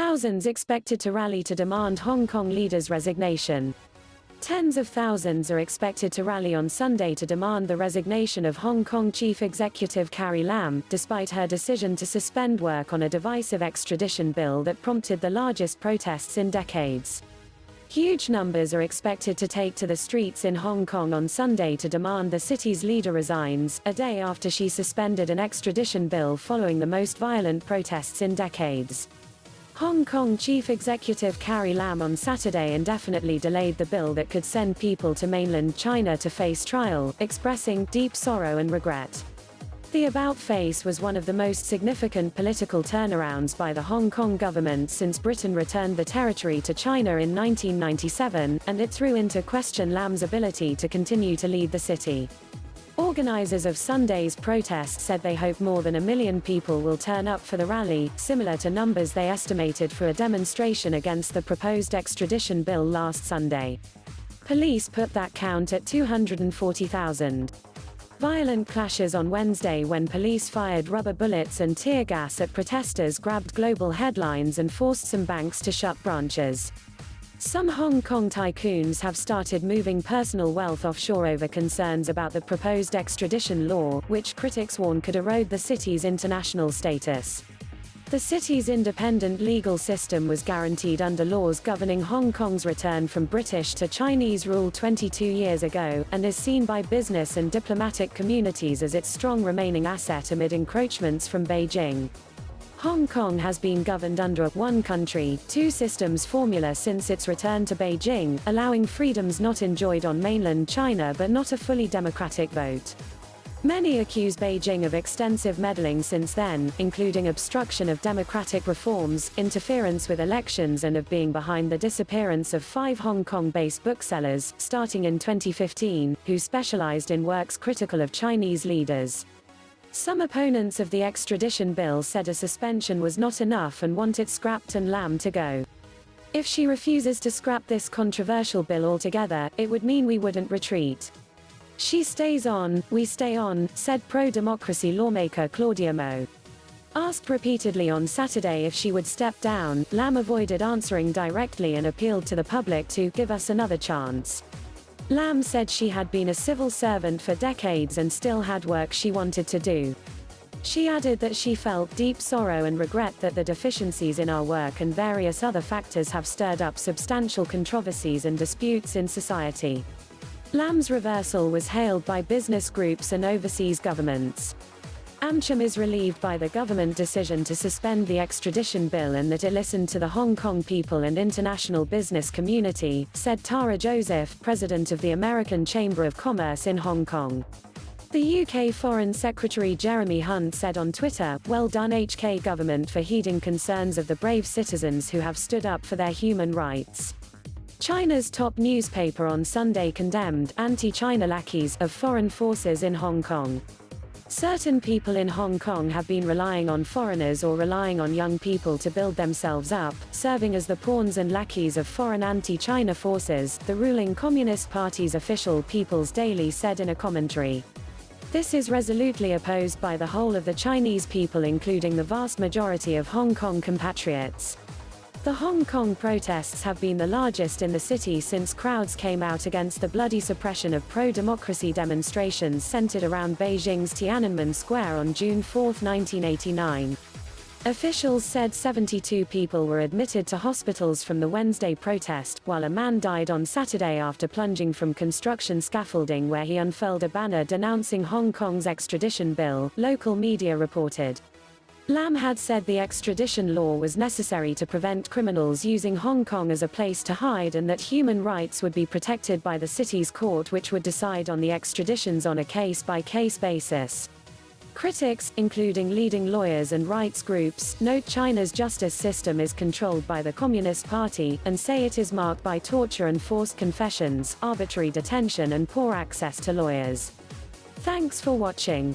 Thousands expected to rally to demand Hong Kong leaders' resignation. Tens of thousands are expected to rally on Sunday to demand the resignation of Hong Kong Chief Executive Carrie Lam, despite her decision to suspend work on a divisive extradition bill that prompted the largest protests in decades. Huge numbers are expected to take to the streets in Hong Kong on Sunday to demand the city's leader resigns, a day after she suspended an extradition bill following the most violent protests in decades. Hong Kong Chief Executive Carrie Lam on Saturday indefinitely delayed the bill that could send people to mainland China to face trial, expressing deep sorrow and regret. The about-face was one of the most significant political turnarounds by the Hong Kong government since Britain returned the territory to China in 1997, and it threw into question Lam's ability to continue to lead the city. Organizers of Sunday's protests said they hope more than 1 million people will turn up for the rally, similar to numbers they estimated for a demonstration against the proposed extradition bill last Sunday. Police put that count at 240,000. Violent clashes on Wednesday when police fired rubber bullets and tear gas at protesters grabbed global headlines and forced some banks to shut branches. Some Hong Kong tycoons have started moving personal wealth offshore over concerns about the proposed extradition law, which critics warn could erode the city's international status. The city's independent legal system was guaranteed under laws governing Hong Kong's return from British to Chinese rule 22 years ago, and is seen by business and diplomatic communities as its strong remaining asset amid encroachments from Beijing. Hong Kong has been governed under a one country, two systems formula since its return to Beijing, allowing freedoms not enjoyed on mainland China but not a fully democratic vote. Many accuse Beijing of extensive meddling since then, including obstruction of democratic reforms, interference with elections and of being behind the disappearance of 5 Hong Kong-based booksellers, starting in 2015, who specialized in works critical of Chinese leaders. Some opponents of the extradition bill said a suspension was not enough and want it scrapped and Lam to go. If she refuses to scrap this controversial bill altogether, it would mean we wouldn't retreat. She stays on, we stay on, said pro-democracy lawmaker Claudia Mo. Asked repeatedly on Saturday if she would step down, Lam avoided answering directly and appealed to the public to give us another chance. Lam said she had been a civil servant for decades and still had work she wanted to do. She added that she felt deep sorrow and regret that the deficiencies in our work and various other factors have stirred up substantial controversies and disputes in society. Lam's reversal was hailed by business groups and overseas governments. AmCham is relieved by the government decision to suspend the extradition bill and that it listened to the Hong Kong people and international business community, said Tara Joseph, president of the American Chamber of Commerce in Hong Kong. The UK Foreign Secretary Jeremy Hunt said on Twitter, "Well done HK government for heeding concerns of the brave citizens who have stood up for their human rights." China's top newspaper on Sunday condemned anti-China lackeys of foreign forces in Hong Kong. Certain people in Hong Kong have been relying on foreigners or relying on young people to build themselves up, serving as the pawns and lackeys of foreign anti-China forces, the ruling Communist Party's official People's Daily said in a commentary. This is resolutely opposed by the whole of the Chinese people, including the vast majority of Hong Kong compatriots. The Hong Kong protests have been the largest in the city since crowds came out against the bloody suppression of pro-democracy demonstrations centered around Beijing's Tiananmen Square on June 4, 1989. Officials said 72 people were admitted to hospitals from the Wednesday protest, while a man died on Saturday after plunging from construction scaffolding where he unfurled a banner denouncing Hong Kong's extradition bill, local media reported. Lam had said the extradition law was necessary to prevent criminals using Hong Kong as a place to hide and that human rights would be protected by the city's court, which would decide on the extraditions on a case-by-case basis. Critics, including leading lawyers and rights groups, note China's justice system is controlled by the Communist Party, and say it is marked by torture and forced confessions, arbitrary detention and poor access to lawyers. Thanks for watching.